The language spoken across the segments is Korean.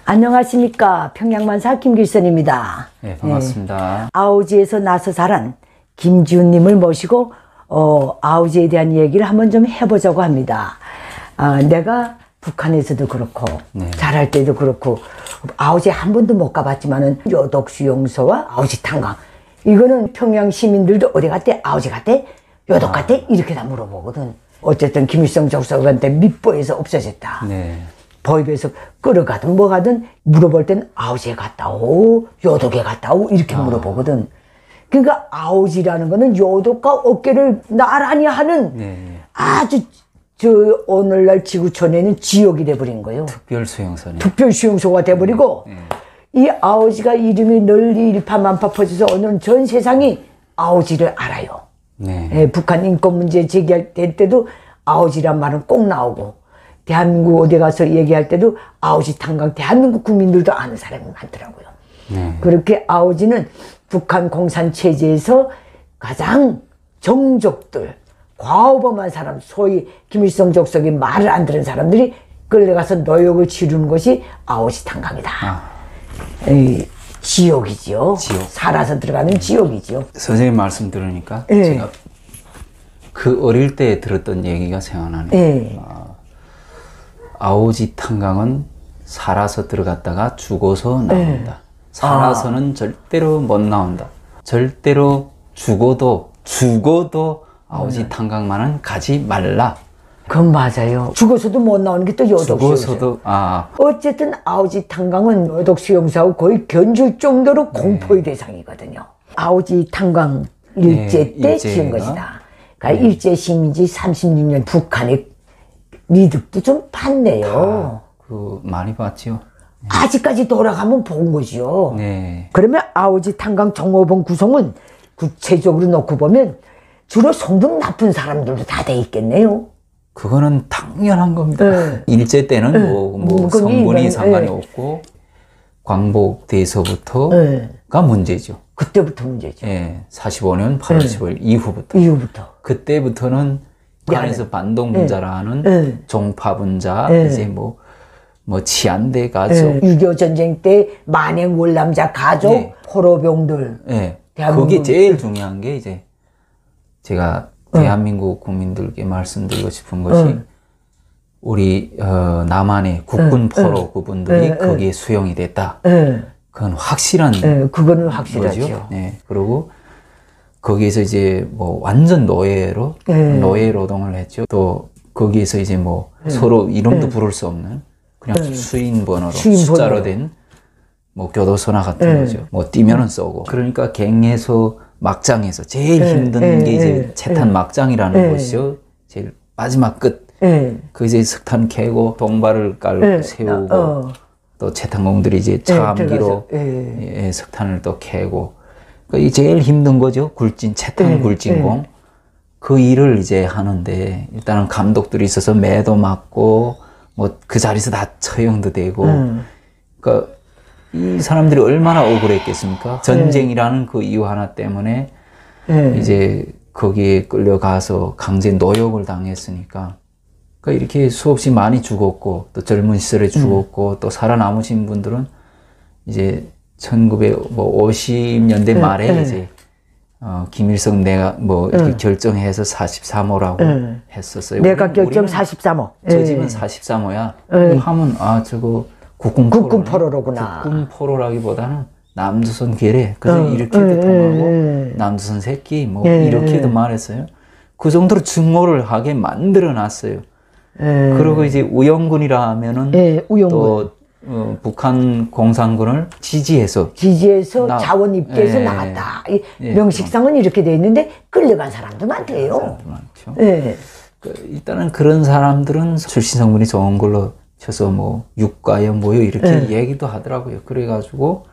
안녕하십니까. 평양만사 김길선입니다. 네, 반갑습니다. 아오지에서 나서 자란 김지훈님을 모시고 아오지에 대한 얘기를 한번 좀 해보자고 합니다. 내가 북한에서도 그렇고 자랄 때도 그렇고 아오지에 한 번도 못 가봤지만은 요독수용소와 아오지 탄광 이거는 평양 시민들도 어디 갔대? 아오지 갔대? 요독 갔대? 이렇게 다 물어보거든. 어쨌든 김일성 적석한테密보에서 없어졌다. 네. 보입에서 끌어가든 뭐 가든 물어볼 땐 아오지에 갔다 오, 요독에 갔다 오 이렇게 물어보거든. 그러니까 아오지라는 거는 요독과 어깨를 나란히 하는 아주 오늘날 지구촌에는 지옥이 돼버린 거예요. 특별수용소네. 특별수용소가 돼버리고 이 아오지가 이름이 널리 일파만파 퍼져서 오늘은 전 세상이 아오지를 알아요. 북한 인권 문제 제기할 때도 아오지란 말은 꼭 나오고 대한민국 어디 가서 얘기할 때도 아오지 탄광 대한민국 국민들도 아는 사람이 많더라고요. 그렇게 아오지는 북한 공산 체제에서 가장 정족들 과오범한 사람 소위 김일성 족속이 말을 안 들은 사람들이 끌려가서 노역을 치르는 것이 아오지 탄광이다. 지옥이지요. 지옥. 살아서 들어가는 지옥이지요. 선생님 말씀 들으니까 제가 그 어릴 때 들었던 얘기가 생각나네요. 아오지 탄광은 살아서 들어갔다가 죽어서 나온다. 살아서는 절대로 못 나온다. 절대로 죽어도 아오지 탄광만은 가지 말라. 그건 맞아요. 죽어서도 못 나오는 게 또 요독수용소. 죽어서도 어쨌든 아오지 탄광은 요독수용소하고 거의 견줄 정도로 공포의 대상이거든요. 아오지 탄광 일제 때 지은 것이다. 그러니까 일제 시민지 36년 북한의 미득도 좀 봤네요. 많이 봤지요. 아직까지 돌아가면 본 거죠. 그러면 아오지 탄광 정오봉 구성은 구체적으로 놓고 보면 주로 성분 나쁜 사람들도 다 돼 있겠네요. 그거는 당연한 겁니다. 일제 때는 뭐 성분이 상관이 없고 광복돼서부터가 문제죠. 그때부터 문제죠. 45년 8월 15일 이후부터. 그때부터는 북한에서 반동분자라는 종파분자 이제 뭐 치안대 가족 6.25 전쟁 때 만행 월남자 가족 포로병들 그게 제일 중요한 게 이제 제가 대한민국 국민들께 말씀드리고 싶은 것이 우리 남한의 국군 포로 그분들이 거기에 수용이 됐다. 그건 확실한 그거는 확실하죠. 거죠. 그리고 거기에서 이제 뭐 완전 노예 노동을 했죠. 또 거기에서 이제 뭐 서로 이름도 부를 수 없는 그냥 수인번호로 숫자로 된 뭐 교도소나 같은 거죠. 뭐 뛰면은 쏘고. 그러니까 갱에서 막장에서 제일 힘든 게 이제 채탄 막장이라는 것이죠. 제일 마지막 끝. 그 이제 석탄 캐고 동발을 깔고 세우고 또 채탄공들이 이제 차암기로 석탄을 또 캐고. 그러니까 이 제일 힘든 거죠. 채탄 굴진공. 그 일을 이제 하는데 일단은 감독들이 있어서 매도 맞고 뭐 그 자리에서 다 처형도 되고. 그러니까 이 사람들이 얼마나 억울했겠습니까? 전쟁이라는 그 이유 하나 때문에 이제 거기에 끌려가서 강제 노역을 당했으니까. 그러니까 이렇게 수없이 많이 죽었고 또 젊은 시절에 죽었고 또 살아남으신 분들은 이제 1950년대 말에 이제 김일성 내가 뭐 이렇게 결정해서 43호라고 했었어요. 내가 결정 43호. 저 집은 43호야. 하면 저거 국군 포로로구나. 국군 포로라기보다는 남조선 계례. 그래서 이렇게도 통하고 남조선 새끼 뭐 이렇게도 말했어요. 그 정도로 증오를 하게 만들어 놨어요. 그리고 이제 우영군이라 하면은 또 북한 공산군을 지지해서 자원 입대해서 나갔다. 명식상은 이렇게 돼 있는데 끌려간 사람도 많대요. 일단은 그런 사람들은 출신 성분이 좋은 걸로 쳐서 뭐 육가요 뭐요 이렇게 얘기도 하더라고요. 그래가지고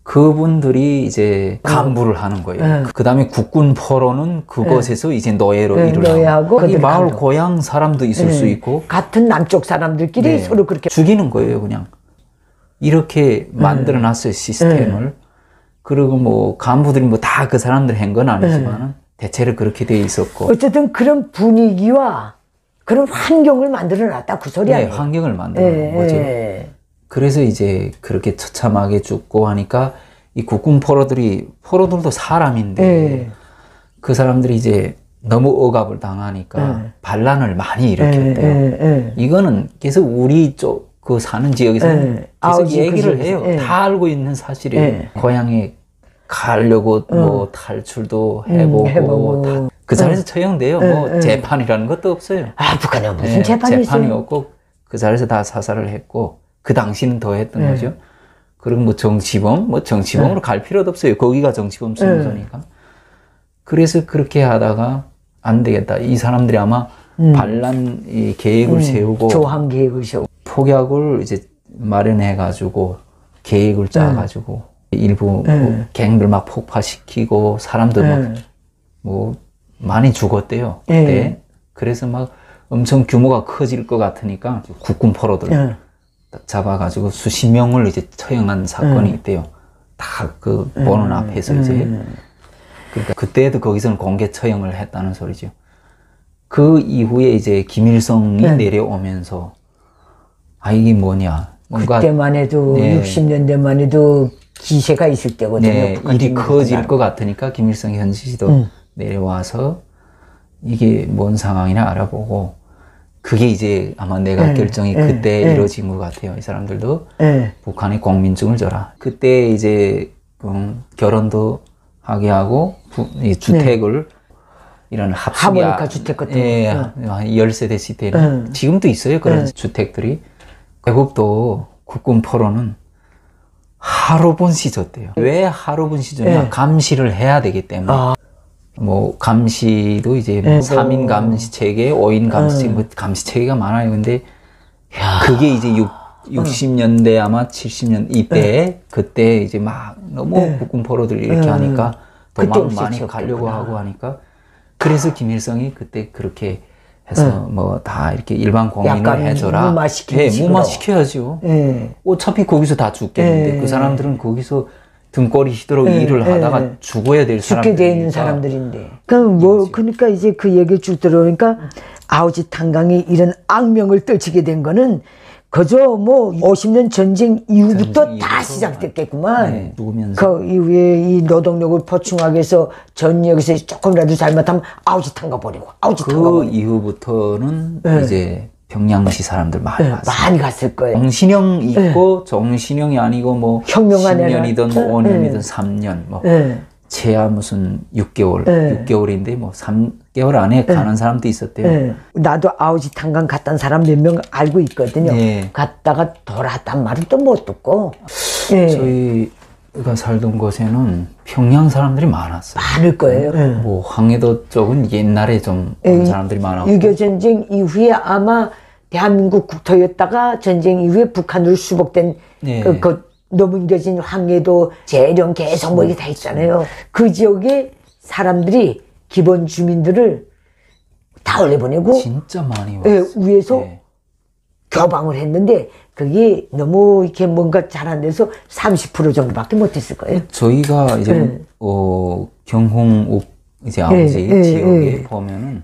그분들이 이제 간부를 하는 거예요. 그 다음에 국군 포로는 그곳에서 이제 노예로 일을 하고 이 마을 고향 사람도 있을 수 있고 같은 남쪽 사람들끼리 서로 그렇게 죽이는 거예요. 그냥 이렇게 만들어 놨어요. 시스템을. 그리고 뭐 간부들이 뭐 다 그 사람들 한 건 아니지만 대체로 그렇게 돼 있었고 어쨌든 그런 분위기와 그런 환경을 만들어 놨다 그 소리 아니에요? 환경을 만들어 놓은 거죠. 그래서 이제 그렇게 처참하게 죽고 하니까 이 국군 포로들도 사람인데 그 사람들이 이제 너무 억압을 당하니까 반란을 많이 일으켰대요. 이거는 계속 우리 쪽 그 사는 지역에서는 계속 얘기를 해요. 다 알고 있는 사실이에요. 고향에 가려고 뭐 탈출도 해보고 그 자리에서 처형돼요. 뭐 재판이라는 것도 없어요. 아, 북한에 무슨 재판이 재판이 있어요? 없고 그 자리에서 다 사살을 했고 그 당시는 더 했던 거죠. 그리고 뭐 정치범으로 갈 필요도 없어요. 거기가 정치범 순서니까. 그래서 그렇게 하다가 안 되겠다. 이 사람들이 아마 반란 이 계획을 세우고 조항 계획을 세우고 폭약을 이제 마련해가지고 계획을 짜가지고 일부 뭐 갱들 막 폭파시키고 사람들 막 뭐 많이 죽었대요. 그때. 그래서 막 엄청 규모가 커질 것 같으니까 국군 포로들 딱 잡아가지고 수십 명을 이제 처형한 사건이 있대요. 다 그 보는 앞에서 이제. 그러니까 그때도 거기서는 공개 처형을 했다는 소리죠. 그 이후에 이제 김일성이 내려오면서 아 이게 뭐냐. 뭔가 그때만 해도 60년대만 해도 기세가 있을 때거든요. 네, 일이 커질 것 같으니까 김일성 현지시도 내려와서 이게 뭔 상황이냐 알아보고 그게 이제 아마 내각 결정이 그때 이루어진 것 같아요. 이 사람들도 북한에 공민증을 줘라. 그때 이제 결혼도 하게 하고 이 주택을 이런 하모니카 주택 같은 거. 10세대씩 되는 지금도 있어요. 그런 주택들이. 외국도 국군 포로는 하루분씩 줬대요. 왜 하루분씩 줬냐? 감시를 해야 되기 때문에. 뭐 감시도 이제 3인 감시 체계, 5인 감시 체계, 감시 체계가 많아요. 근데 그게 이제 60년대 아마 70년 이때 그때 이제 막 너무 국군 포로들 이렇게 하니까 도망 많이 가려고 하고 하니까 그래서 김일성이 그때 그렇게 해서 뭐 다 이렇게 일반 공민을 해줘라. 무마시켜야죠. 어차피 거기서 다 죽겠는데 그 사람들은 거기서 등골이 휘도록 일을 하다가 죽어야 될 사람들. 죽게 돼 있는 사람들인데. 그러니까 이제 그 얘기 쭉 들어오니까 아우지 탄광이 이런 악명을 떨치게 된 거는 그저 뭐 50년 전쟁 이후부터 다 시작됐겠구만. 그 이후에 이 노동력을 보충하기 위해서 전역에서 조금이라도 잘못하면 아우지 탄가 버리고 그 이후부터는 이제 평양시 사람들 많이 왔어요. 많이 갔을 거예요. 정신형 있고 정신형이 아니고 뭐 10년이든 5년이든 3년 뭐 최하 무슨 6개월인데 뭐 3개월 안에 가는 사람도 있었대요. 나도 아우지 탄광 갔던 사람 몇 명 알고 있거든요. 갔다가 돌아왔단 말은 또 못 듣고. 저희가 살던 곳에는 평양 사람들이 많았어요. 많을 거예요. 뭐 황해도 쪽은 옛날에 좀 온 사람들이 많았고 6.25 전쟁 이후에 아마 대한민국 국토였다가 전쟁 이후에 북한으로 수복된 그 노문겨진 황해도 재령 계속 뭐 이게 다 있잖아요. 그 지역의 사람들이 기본 주민들을 다 올려보내고 진짜 많이 왔어요. 위에서 교방을 했는데 그게 너무 이렇게 뭔가 잘 안 돼서 30% 정도밖에 못했을 거예요. 저희가 이제 경홍읍 이제 아버지 지역에 보면은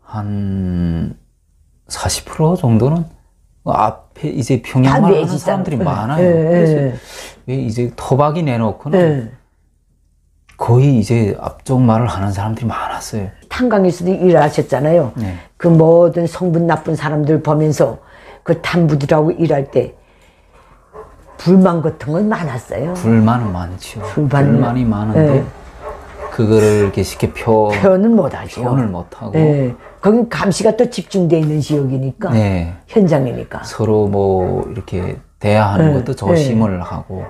한 40% 정도는 앞에 이제 평양말 하는 사람들이 많아요. 그래서 왜 이제 토박이 내놓고는 거의 이제 앞쪽 말을 하는 사람들이 많았어요. 탄광에서도 일하셨잖아요. 그 모든 성분 나쁜 사람들 보면서 그 탐부들하고 일할 때 불만 같은 건 많았어요. 불만은 많죠. 불만이 많은데 그거를 이렇게 쉽게 표현을 못하죠. 표현을 못하고. 거긴 감시가 또 집중되어 있는 지역이니까 현장이니까 서로 뭐 이렇게 대화하는 것도 조심을 하고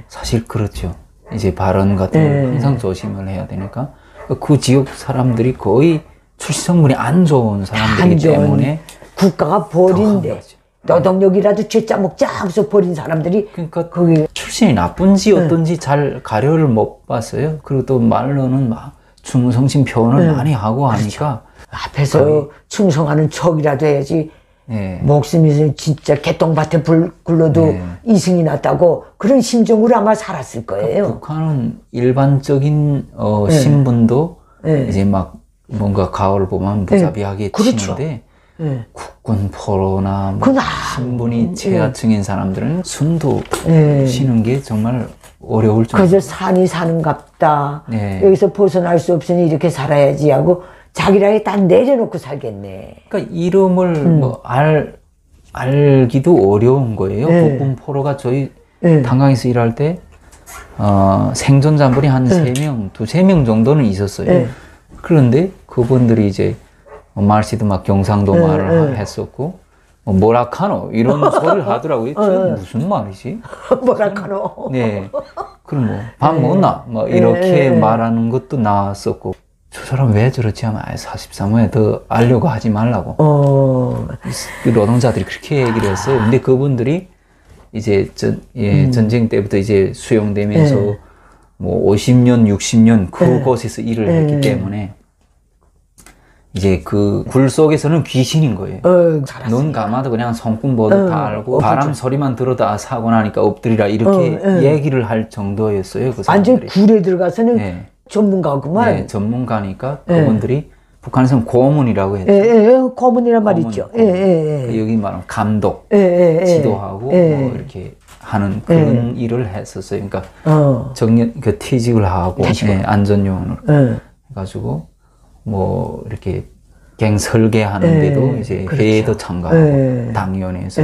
사실 그렇죠. 이제 발언 같은 걸 항상 조심을 해야 되니까 그 지역 사람들이 거의 출신 성분이 안 좋은 사람들이기 때문에 국가가 버린데 노동력이라도 죄짜 먹자 하면서 버린 사람들이 그러니까 그게 출신이 나쁜지 어떤지 잘 가려를 못 봤어요. 그리고 또 말로는 막 충성심 표현을 많이 하고 하니까 앞에서 충성하는 척이라도 해야지 목숨이 진짜 개똥밭에 불 굴러도 이승이 났다고 그런 심정으로 아마 살았을 거예요. 북한은 일반적인 신분도 이제 막 뭔가 가오를 보면 무자비하게 치는데 예. 국군 포로나 뭐 그건 신분이 최하층인 사람들은 숨도 예. 쉬는 게 정말 어려울 정도. 그래서 산이 사는갑다. 네. 여기서 벗어날 수 없으니 이렇게 살아야지 하고 자기랑에 딱 내려놓고 살겠네. 그러니까 이름을 뭐 알기도 어려운 거예요. 국군 포로가 저희 탄광에서 일할 때 생존 잠불이 한 3명, 2-3명 정도는 있었어요. 그런데 그분들이 이제 말씨도 막 경상도 말을 했었고 뭐라카노 이런 소리를 하더라고요. 저 무슨 말이지? 뭐라카노. 네. 그럼 뭐 밥 먹나? 뭐 이렇게 말하는 것도 나왔었고 저 사람 왜 저렇지 하면 43호에 더 알려고 하지 말라고. 그 노동자들이 그렇게 얘기를 했어요. 근데 그분들이 이제 전쟁 때부터 이제 수용되면서 뭐 50년, 60년 그곳에서 일을 했기 때문에 이제 그 굴 속에서는 귀신인 거예요. 눈 감아도 그냥 손금보도 다 알고 바람 소리만 들어도 사고 나니까 엎드리라 이렇게 얘기를 할 정도였어요. 그 사람들이. 완전 굴에 들어가서는 전문가구만. 네, 전문가니까 그분들이 북한에서는 고문이라고 했죠. 고문이란 말 있죠. 여기 말하면 감독, 지도하고 뭐 이렇게 하는 그런 일을 했었어요. 그러니까 그 퇴직을 하고 안전요원으로 해가지고 뭐 이렇게 갱 설계하는데도 이제 그렇죠. 회의도 참가하고 당위원회에서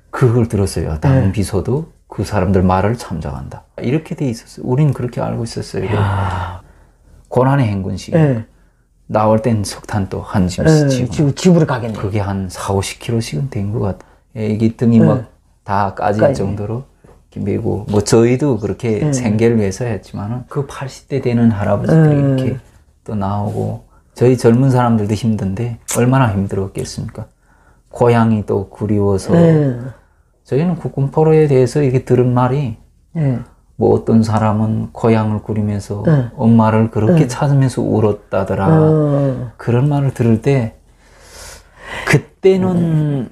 그걸 들었어요. 당 비서도 그 사람들 말을 참작한다. 이렇게 돼 있었어요. 우린 그렇게 알고 있었어요. 고난의 행군식. 나올 땐 석탄 또 한 짐씩 집으로 가겠네. 그게 한 40-50kg씩은 된 것 같아요. 이게 등이 막 다 까질 정도로 메고 뭐 저희도 그렇게 생계를 위해서 했지만은 그 80대 되는 할아버지들이 이렇게 또 나오고 저희 젊은 사람들도 힘든데 얼마나 힘들었겠습니까? 고향이 또 그리워서 저희는 국군 포로에 대해서 이게 들은 말이 뭐 어떤 사람은 고향을 그리면서 엄마를 그렇게 찾으면서 울었다더라. 그런 말을 들을 때 그때는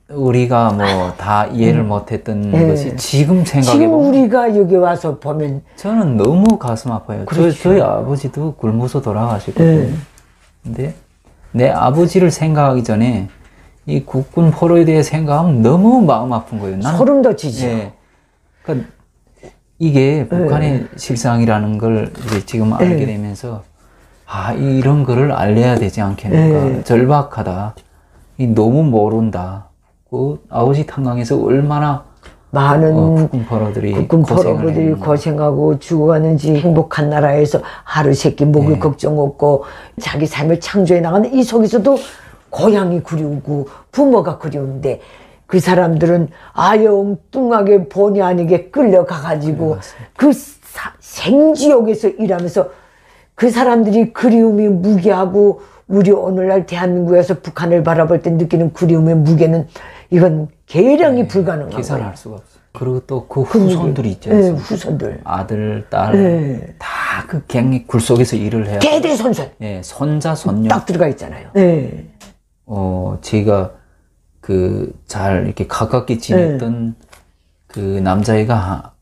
우리가 뭐 다 이해를 못했던 것이 지금 생각해보면 지금 우리가 여기 와서 보면 저는 너무 가슴 아파요. 그렇죠. 저희 아버지도 굶어서 돌아가셨거든요. 근데 내 아버지를 생각하기 전에 이 국군 포로에 대해 생각하면 너무 마음 아픈 거예요. 소름 돋치죠. 그러니까 이게 북한의 실상이라는 걸 이제 지금 알게 되면서 이런 거를 알려야 되지 않겠는가. 절박하다. 너무 모른다. 아버지 탄광에서 얼마나 많은 국군 포로들이 고생하고 죽어가는지 행복한 나라에서 하루 세끼 먹을 걱정 없고 자기 삶을 창조해 나가는 이 속에서도 고향이 그리우고 부모가 그리운데 그 사람들은 엉뚱하게 본의 아니게 끌려가가지고 그 생지옥에서 일하면서 그 사람들이 그리움이 무게하고 우리 오늘날 대한민국에서 북한을 바라볼 때 느끼는 그리움의 무게는 이건 계량이 불가능한 거예요. 계산할 수가 없어요. 그리고 또 그 후손들이 있잖아요. 후손들. 아들, 딸, 다 그 갱의 굴 속에서 일을 해야 대대손손. 손자, 손녀. 딱 들어가 있잖아요. 제가 잘 이렇게 가깝게 지냈던 그 남자애가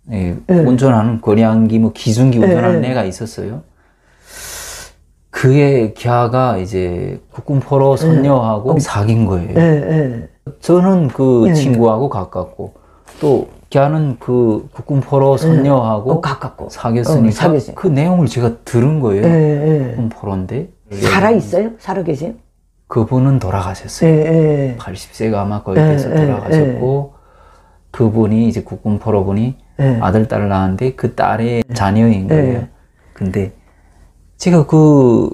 운전하는 고량기 뭐 기중기 운전하는 애가 있었어요. 그의 걔가 이제 국군 포로 손녀하고 사귄 거예요. 저는 그 친구하고 가깝고 또 걔는 그 국군 포로 손녀하고 가깝고 사귀었으니까 그 내용을 제가 들은 거예요. 국군 포로인데 살아 있어요? 살아 계세요? 그분은 돌아가셨어요. 80세가 아마 거의 돼서 돌아가셨고 그분이 이제 국군 포로분이 아들 딸을 낳았는데 그 딸의 자녀인 거예요. 근데 제가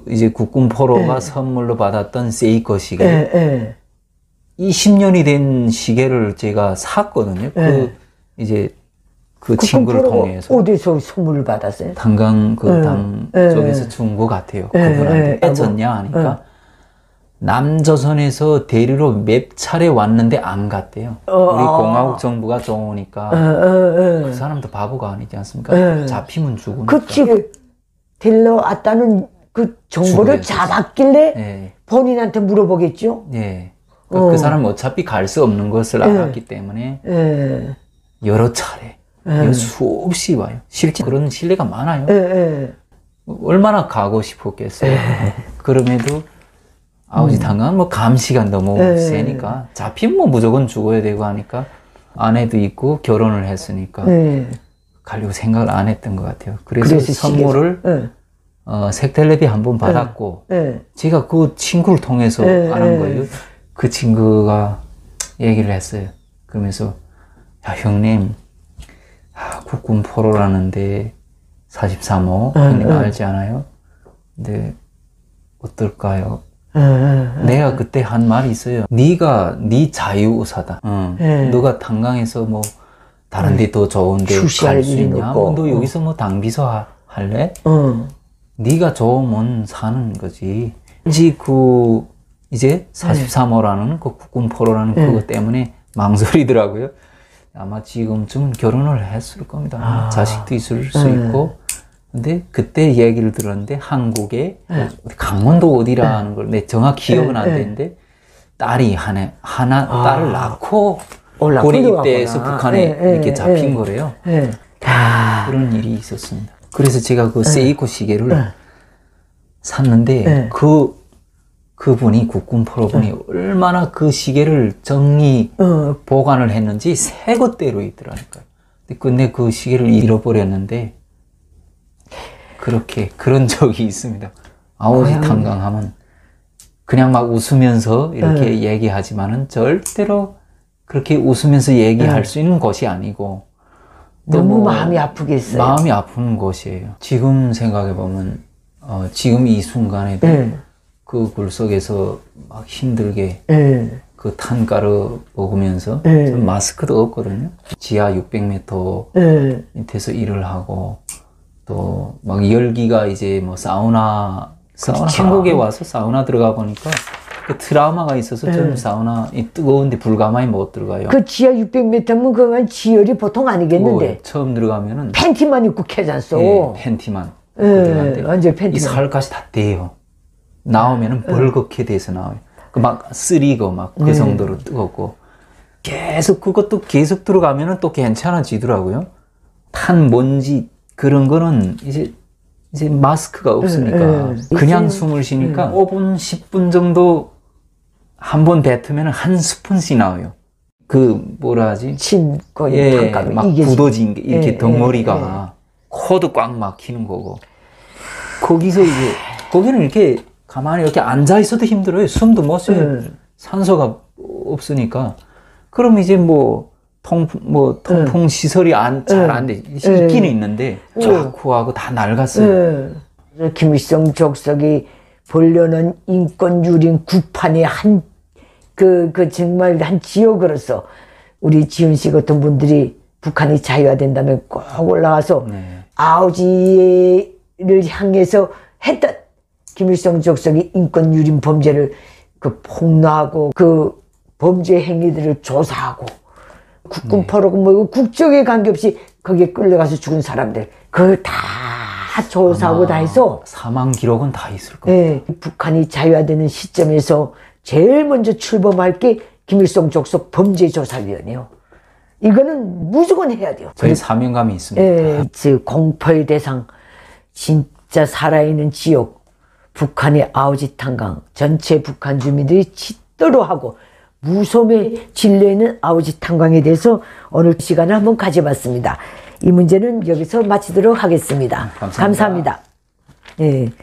이제 국군 포로가 선물로 받았던 세이코 시계 20년이 된 시계를 제가 샀거든요. 이제 그 친구를 통해서. 어디서 선물을 받았어요? 탄광 당 쪽에서 준 것 같아요. 그분한테. 왜 줬냐 하니까 남조선에서 대리로 몇 차례 왔는데 안 갔대요. 우리 공화국 정부가 좋으니까 그 사람도 바보가 아니지 않습니까? 잡히면 죽으니까. 그치. 데려왔다는 그 정보를 잡았길래 본인한테 물어보겠죠? 그 사람은 어차피 갈 수 없는 것을 알았기 때문에 여러 차례 수없이 와요. 실제 그런 신뢰가 많아요. 얼마나 가고 싶었겠어요. 그럼에도 아오지 탄광은 뭐 감시가 너무 세니까 잡히면 뭐 무조건 죽어야 되고 하니까 아내도 있고 결혼을 했으니까 가려고 생각을 안 했던 것 같아요. 그래서 선물을 색텔레비 한 번 받았고 제가 그 친구를 통해서 아는 거예요. 그 친구가 얘기를 했어요. 그러면서 야 형님 국군 포로라는데 43호 형님 알지 않아요? 근데 어떨까요? 내가 그때 한 말이 있어요. 네가 네 자유의사다. 너가 탄광에서 뭐 다른 데 더 좋은 데 갈 수 있냐? 너 여기서 뭐 당비서 할래? 네가 좋으면 사는 거지. 이제 43호라는 그 국군 포로라는 그것 때문에 망설이더라고요. 아마 지금쯤은 결혼을 했을 겁니다. 자식도 있을 수 있고. 근데 그때 얘기를 들었는데 한국에 강원도 어디라는 걸 내 정확히 기억은 안 되는데 딸이 딸을 낳고 고리 입대해서 북한에 이렇게 잡힌 거래요. 그런 일이 있었습니다. 그래서 제가 그 세이코 시계를 샀는데 그분이 국군 포로분이 얼마나 그 시계를 정리 보관을 했는지 새 것대로 있더라니까요. 근데 그 시계를 잃어버렸는데 그런 적이 있습니다. 아오지 탄광하면 그냥 막 웃으면서 이렇게 얘기하지만은 절대로 그렇게 웃으면서 얘기할 수 있는 것이 아니고 너무 마음이 아프겠어요. 마음이 아픈 것이에요. 지금 생각해 보면 지금 이 순간에도 그 굴속에서 막 힘들게 그 탄가루 먹으면서 마스크도 없거든요. 지하 600m 밑에서 일을 하고 또 막 열기가 이제 뭐 사우나 한국에 와서 사우나 들어가 보니까 그 트라우마가 있어서 저는 사우나 뜨거운데 불가마에 못 들어가요. 그 지하 600m면 그건 지열이 보통 아니겠는데. 처음 들어가면은 팬티만 입고 캐잖소. 팬티만. 완전 팬티만. 이 살까지 다 떼요. 나오면은 벌겋게 돼서 나와요. 그 막 쓰리고 막 그 정도로 뜨겁고 계속 그것도 계속 들어가면은 또 괜찮아지더라고요. 탄 먼지 그런 거는 이제 마스크가 없으니까 그냥 숨을 쉬니까 5분, 10분 정도 한 번 뱉으면 한 스푼씩 나와요. 그 뭐라 하지? 침 거의 탄감이 막 굳어진 게 이렇게 덩어리가 코도 꽉 막히는 거고 거기서 이제 거기는 이렇게 가만히 이렇게 앉아 있어도 힘들어요. 숨도 못 쉬어요. 산소가 없으니까. 그럼 이제 통풍 시설이 잘 안 돼. 있기는 있는데 좌쿠하고 다 낡았어요. 김일성 족속이 보려는 인권 유린 구판의 정말 한 지역으로서 우리 지훈 씨 같은 분들이 북한이 자유화된다면 꼭 올라가서 아오지를 향해서 했던 김일성 족속이 인권 유린 범죄를 폭로하고 그 범죄 행위들을 조사하고 국군 포로고 뭐 국적에 관계없이 거기에 끌려가서 죽은 사람들 그걸 다 조사하고 다 해서 사망 기록은 다 있을 거예요. 북한이 자유화되는 시점에서 제일 먼저 출범할 게 김일성 족속 범죄조사위원회요. 이거는 무조건 해야 돼요. 저희 사명감이 있습니다. 즉 공포의 대상 진짜 살아있는 지역 북한의 아오지 탄광 전체 북한 주민들이 짙도록 하고 무소매 진례는 아오지 탄광에 대해서 오늘 시간을 한번 가져봤습니다. 이 문제는 여기서 마치도록 하겠습니다. 감사합니다. 감사합니다.